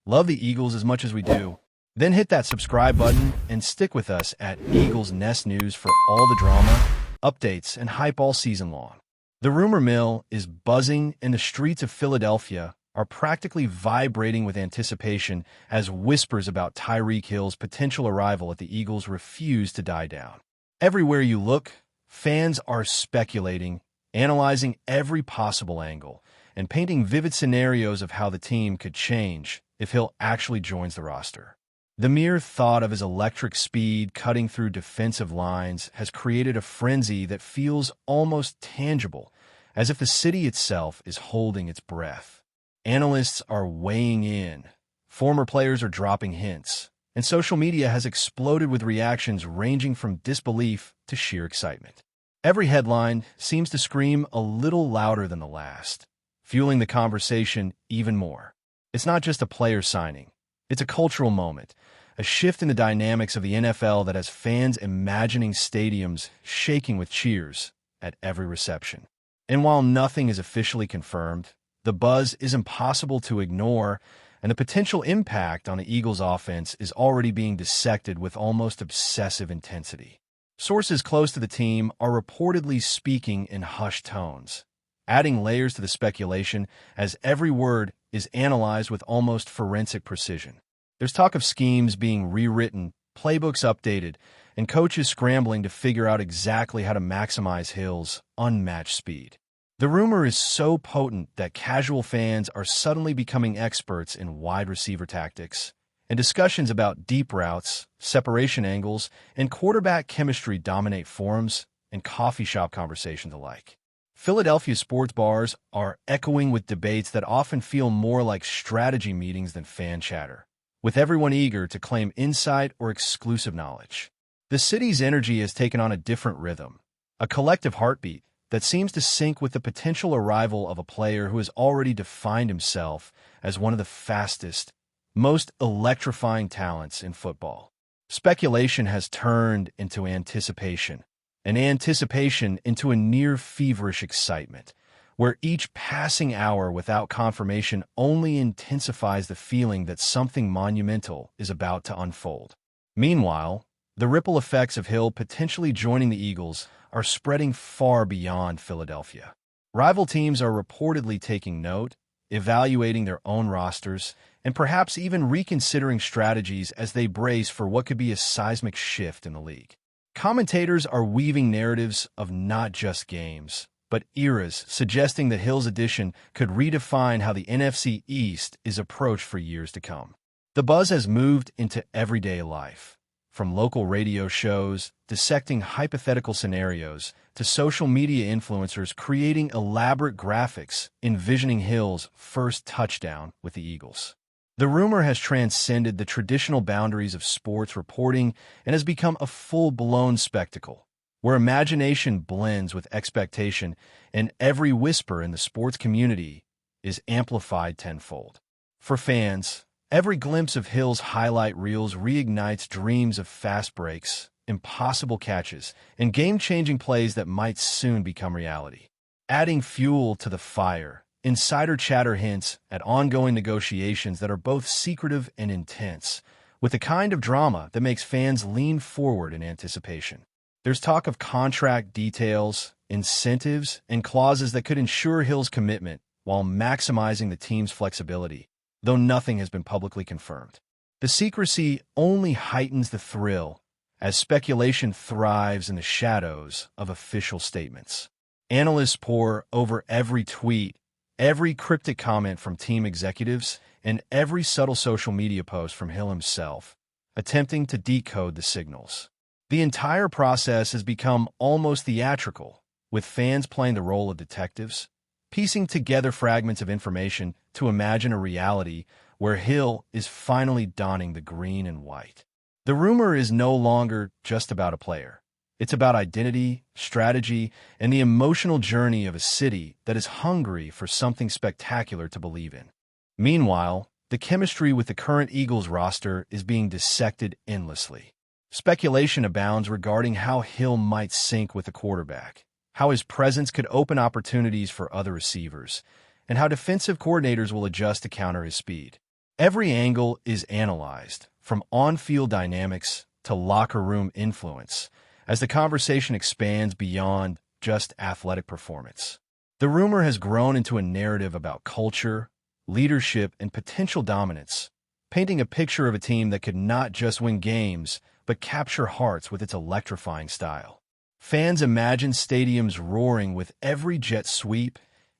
Love the Eagles as much as we do? Then hit that subscribe button and stick with us at Eagles Nest News for all the drama, updates, and hype all season long. The rumor mill is buzzing, and the streets of Philadelphia are practically vibrating with anticipation as whispers about Tyreek Hill's potential arrival at the Eagles refuse to die down. Everywhere you look, fans are speculating, analyzing every possible angle, and painting vivid scenarios of how the team could change if Hill actually joins the roster. The mere thought of his electric speed cutting through defensive lines has created a frenzy that feels almost tangible, as if the city itself is holding its breath. Analysts are weighing in, former players are dropping hints, and social media has exploded with reactions ranging from disbelief to sheer excitement. Every headline seems to scream a little louder than the last, fueling the conversation even more. It's not just a player signing. It's a cultural moment, a shift in the dynamics of the NFL that has fans imagining stadiums shaking with cheers at every reception. And while nothing is officially confirmed, the buzz is impossible to ignore, and the potential impact on the Eagles' offense is already being dissected with almost obsessive intensity. Sources close to the team are reportedly speaking in hushed tones, adding layers to the speculation as every word is analyzed with almost forensic precision. There's talk of schemes being rewritten, playbooks updated, and coaches scrambling to figure out exactly how to maximize Hill's unmatched speed. The rumor is so potent that casual fans are suddenly becoming experts in wide receiver tactics, and discussions about deep routes, separation angles, and quarterback chemistry dominate forums and coffee shop conversations alike. Philadelphia sports bars are echoing with debates that often feel more like strategy meetings than fan chatter, with everyone eager to claim insight or exclusive knowledge. The city's energy has taken on a different rhythm, a collective heartbeat that seems to sync with the potential arrival of a player who has already defined himself as one of the fastest, most electrifying talents in football. Speculation has turned into anticipation, and anticipation into a near-feverish excitement, where each passing hour without confirmation only intensifies the feeling that something monumental is about to unfold. Meanwhile, the ripple effects of Hill potentially joining the Eagles are spreading far beyond Philadelphia. Rival teams are reportedly taking note, evaluating their own rosters, and perhaps even reconsidering strategies as they brace for what could be a seismic shift in the league. Commentators are weaving narratives of not just games, but eras, suggesting that Hill's addition could redefine how the NFC East is approached for years to come. The buzz has moved into everyday life, from local radio shows dissecting hypothetical scenarios to social media influencers creating elaborate graphics envisioning Hill's first touchdown with the Eagles. The rumor has transcended the traditional boundaries of sports reporting and has become a full-blown spectacle, where imagination blends with expectation and every whisper in the sports community is amplified tenfold. For fans, every glimpse of Hill's highlight reels reignites dreams of fast breaks, impossible catches, and game-changing plays that might soon become reality. Adding fuel to the fire, insider chatter hints at ongoing negotiations that are both secretive and intense, with the kind of drama that makes fans lean forward in anticipation. There's talk of contract details, incentives, and clauses that could ensure Hill's commitment while maximizing the team's flexibility, though nothing has been publicly confirmed. The secrecy only heightens the thrill as speculation thrives in the shadows of official statements. Analysts pore over every tweet, every cryptic comment from team executives, and every subtle social media post from Hill himself, attempting to decode the signals. The entire process has become almost theatrical, with fans playing the role of detectives, piecing together fragments of information to imagine a reality where Hill is finally donning the green and white. The rumor is no longer just about a player. It's about identity, strategy, and the emotional journey of a city that is hungry for something spectacular to believe in. Meanwhile, the chemistry with the current Eagles roster is being dissected endlessly. Speculation abounds regarding how Hill might sync with the quarterback, how his presence could open opportunities for other receivers, and how defensive coordinators will adjust to counter his speed. Every angle is analyzed, from on-field dynamics to locker room influence, as the conversation expands beyond just athletic performance. The rumor has grown into a narrative about culture, leadership, and potential dominance, painting a picture of a team that could not just win games, but capture hearts with its electrifying style. Fans imagine stadiums roaring with every jet sweep,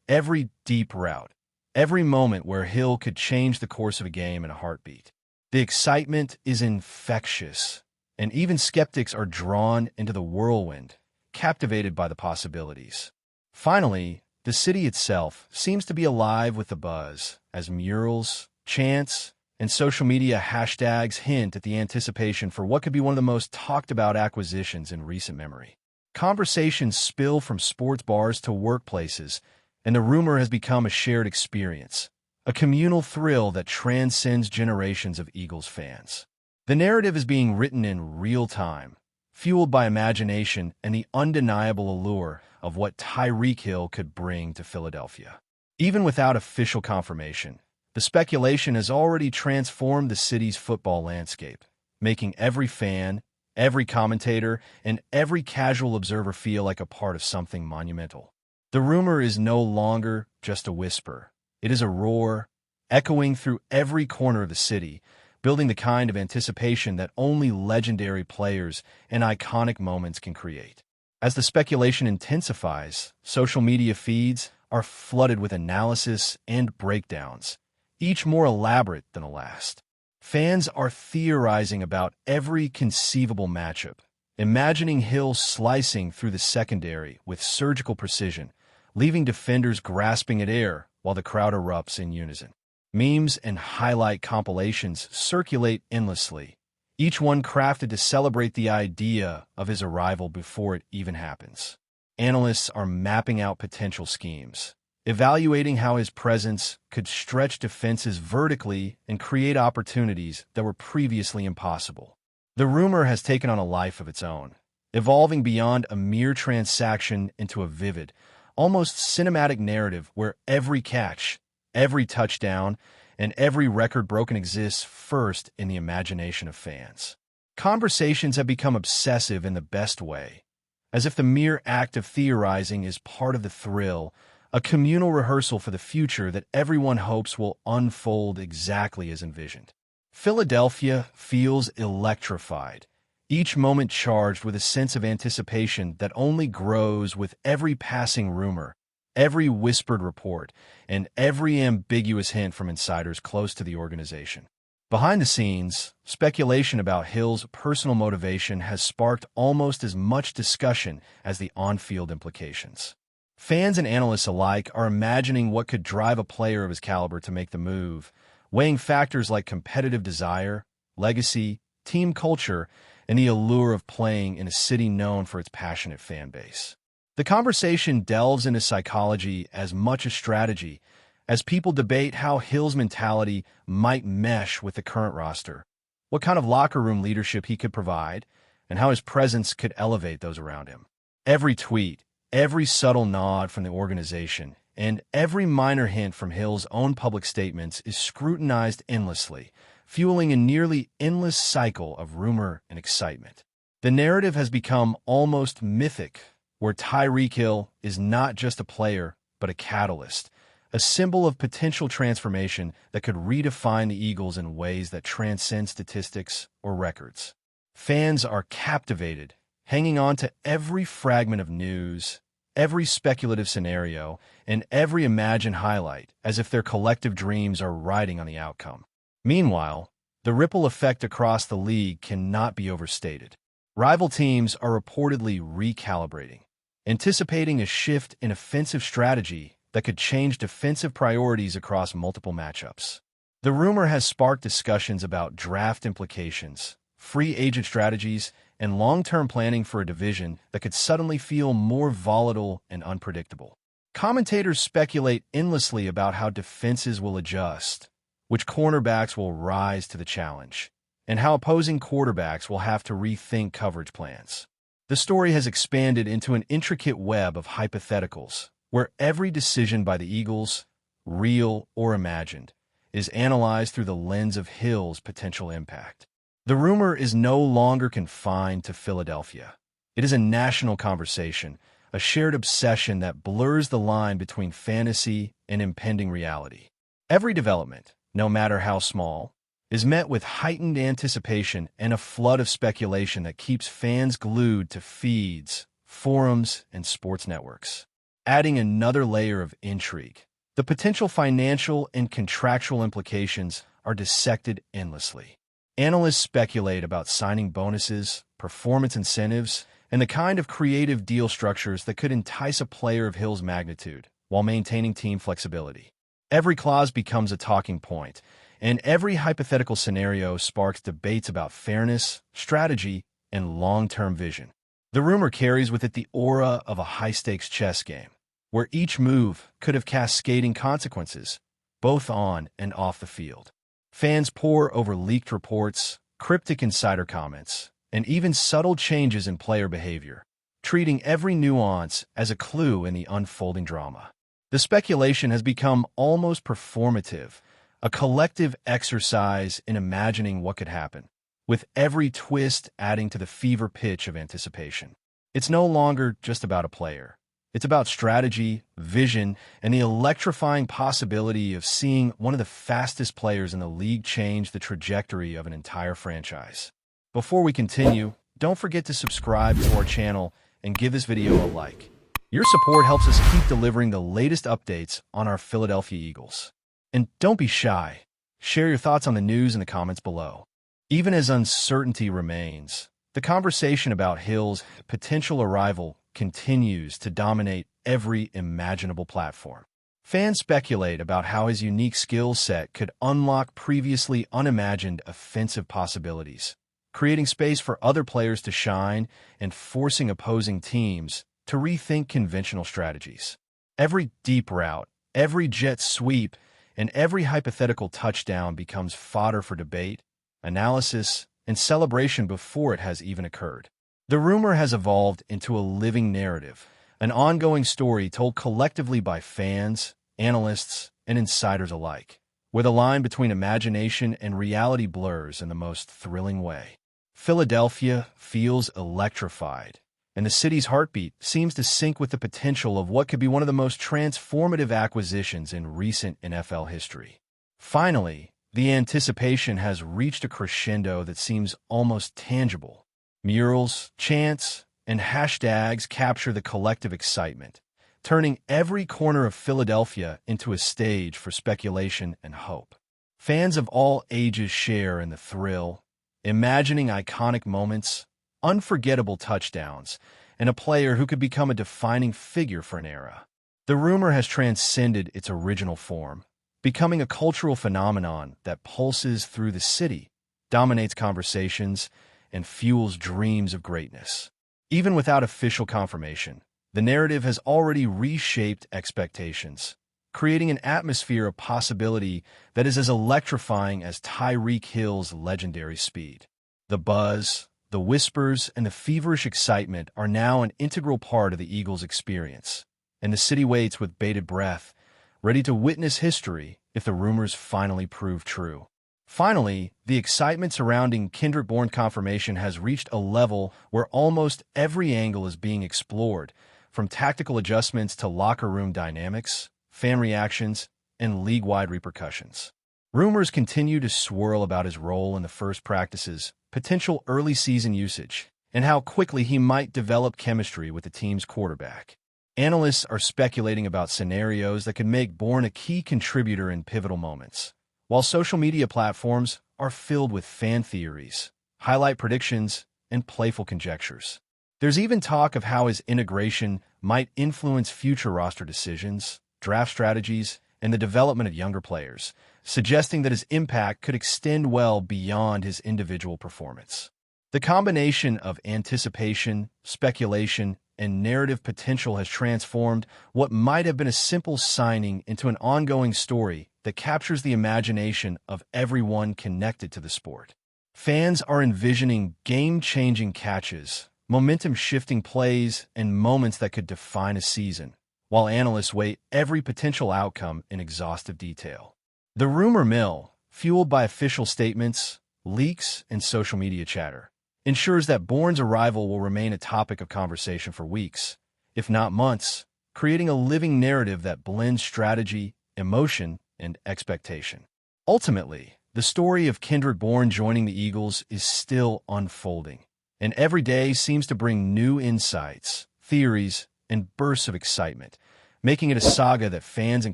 every deep route, every moment where Hill could change the course of a game in a heartbeat. The excitement is infectious, and even skeptics are drawn into the whirlwind, captivated by the possibilities. Finally, the city itself seems to be alive with the buzz, as murals, chants, and social media hashtags hint at the anticipation for what could be one of the most talked-about acquisitions in recent memory. Conversations spill from sports bars to workplaces, and the rumor has become a shared experience, a communal thrill that transcends generations of Eagles fans. The narrative is being written in real time, fueled by imagination and the undeniable allure of what Tyreek Hill could bring to Philadelphia. Even without official confirmation, the speculation has already transformed the city's football landscape, making every fan, every commentator, and every casual observer feel like a part of something monumental. The rumor is no longer just a whisper. It is a roar, echoing through every corner of the city, building the kind of anticipation that only legendary players and iconic moments can create. As the speculation intensifies, social media feeds are flooded with analysis and breakdowns, each more elaborate than the last. Fans are theorizing about every conceivable matchup, imagining Hill slicing through the secondary with surgical precision, leaving defenders grasping at air while the crowd erupts in unison. Memes and highlight compilations circulate endlessly, each one crafted to celebrate the idea of his arrival before it even happens. Analysts are mapping out potential schemes, evaluating how his presence could stretch defenses vertically and create opportunities that were previously impossible. The rumor has taken on a life of its own, evolving beyond a mere transaction into a vivid, almost cinematic narrative where every catch, every touchdown, and every record broken exists first in the imagination of fans. Conversations have become obsessive in the best way, as if the mere act of theorizing is part of the thrill, a communal rehearsal for the future that everyone hopes will unfold exactly as envisioned. Philadelphia feels electrified, each moment charged with a sense of anticipation that only grows with every passing rumor, every whispered report, and every ambiguous hint from insiders close to the organization. Behind the scenes, speculation about Hill's personal motivation has sparked almost as much discussion as the on-field implications. Fans and analysts alike are imagining what could drive a player of his caliber to make the move, weighing factors like competitive desire, legacy, team culture, and the allure of playing in a city known for its passionate fan base. The conversation delves into psychology as much as strategy, as people debate how Hill's mentality might mesh with the current roster, what kind of locker room leadership he could provide, and how his presence could elevate those around him. Every tweet, every subtle nod from the organization, and every minor hint from Hill's own public statements is scrutinized endlessly, fueling a nearly endless cycle of rumor and excitement. The narrative has become almost mythic, where Tyreek Hill is not just a player, but a catalyst, a symbol of potential transformation that could redefine the Eagles in ways that transcend statistics or records. Fans are captivated, hanging on to every fragment of news, every speculative scenario, and every imagined highlight, as if their collective dreams are riding on the outcome. Meanwhile, the ripple effect across the league cannot be overstated. Rival teams are reportedly recalibrating, anticipating a shift in offensive strategy that could change defensive priorities across multiple matchups. The rumor has sparked discussions about draft implications, free agent strategies, and long-term planning for a division that could suddenly feel more volatile and unpredictable. Commentators speculate endlessly about how defenses will adjust, which cornerbacks will rise to the challenge, and how opposing quarterbacks will have to rethink coverage plans. The story has expanded into an intricate web of hypotheticals, where every decision by the Eagles, real or imagined, is analyzed through the lens of Hill's potential impact. The rumor is no longer confined to Philadelphia. It is a national conversation, a shared obsession that blurs the line between fantasy and impending reality. Every development, no matter how small, is met with heightened anticipation and a flood of speculation that keeps fans glued to feeds, forums, and sports networks. Adding another layer of intrigue, the potential financial and contractual implications are dissected endlessly. Analysts speculate about signing bonuses, performance incentives, and the kind of creative deal structures that could entice a player of Hill's magnitude while maintaining team flexibility. Every clause becomes a talking point, and every hypothetical scenario sparks debates about fairness, strategy, and long-term vision. The rumor carries with it the aura of a high-stakes chess game, where each move could have cascading consequences, both on and off the field. Fans pore over leaked reports, cryptic insider comments, and even subtle changes in player behavior, treating every nuance as a clue in the unfolding drama. The speculation has become almost performative, a collective exercise in imagining what could happen, with every twist adding to the fever pitch of anticipation. It's no longer just about a player. It's about strategy, vision, and the electrifying possibility of seeing one of the fastest players in the league change the trajectory of an entire franchise. Before we continue, don't forget to subscribe to our channel and give this video a like. Your support helps us keep delivering the latest updates on our Philadelphia Eagles. And don't be shy. Share your thoughts on the news in the comments below. Even as uncertainty remains, the conversation about Hill's potential arrival continues to dominate every imaginable platform. Fans speculate about how his unique skill set could unlock previously unimagined offensive possibilities, creating space for other players to shine and forcing opposing teams to rethink conventional strategies. Every deep route, every jet sweep, and every hypothetical touchdown becomes fodder for debate, analysis, and celebration before it has even occurred. The rumor has evolved into a living narrative, an ongoing story told collectively by fans, analysts, and insiders alike, where the line between imagination and reality blurs in the most thrilling way. Philadelphia feels electrified, and the city's heartbeat seems to sync with the potential of what could be one of the most transformative acquisitions in recent NFL history. Finally, the anticipation has reached a crescendo that seems almost tangible. Murals, chants, and hashtags capture the collective excitement, turning every corner of Philadelphia into a stage for speculation and hope. Fans of all ages share in the thrill, imagining iconic moments, unforgettable touchdowns, and a player who could become a defining figure for an era. The rumor has transcended its original form, becoming a cultural phenomenon that pulses through the city, dominates conversations, and fuels dreams of greatness. Even without official confirmation, the narrative has already reshaped expectations, creating an atmosphere of possibility that is as electrifying as Tyreek Hill's legendary speed. The buzz, the whispers, and the feverish excitement are now an integral part of the Eagles' experience, and the city waits with bated breath, ready to witness history if the rumors finally prove true. Finally, the excitement surrounding Kendrick-Bourne confirmation has reached a level where almost every angle is being explored, from tactical adjustments to locker room dynamics, fan reactions, and league-wide repercussions. Rumors continue to swirl about his role in the first practices, potential early season usage, and how quickly he might develop chemistry with the team's quarterback. Analysts are speculating about scenarios that could make Bourne a key contributor in pivotal moments, while social media platforms are filled with fan theories, highlight predictions, and playful conjectures. There's even talk of how his integration might influence future roster decisions, draft strategies, and the development of younger players, suggesting that his impact could extend well beyond his individual performance. The combination of anticipation, speculation, and narrative potential has transformed what might have been a simple signing into an ongoing story that captures the imagination of everyone connected to the sport. Fans are envisioning game-changing catches, momentum-shifting plays, and moments that could define a season, while analysts weigh every potential outcome in exhaustive detail. The rumor mill, fueled by official statements, leaks, and social media chatter, ensures that Bourne's arrival will remain a topic of conversation for weeks, if not months, creating a living narrative that blends strategy, emotion, and expectation. Ultimately, the story of Kendrick Bourne joining the Eagles is still unfolding, and every day seems to bring new insights, theories, and bursts of excitement, making it a saga that fans and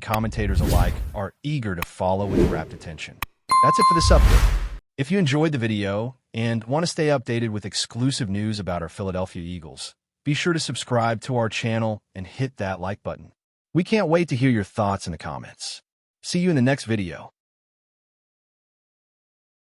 commentators alike are eager to follow with rapt attention. That's it for this update. If you enjoyed the video and want to stay updated with exclusive news about our Philadelphia Eagles, be sure to subscribe to our channel and hit that like button. We can't wait to hear your thoughts in the comments. See you in the next video.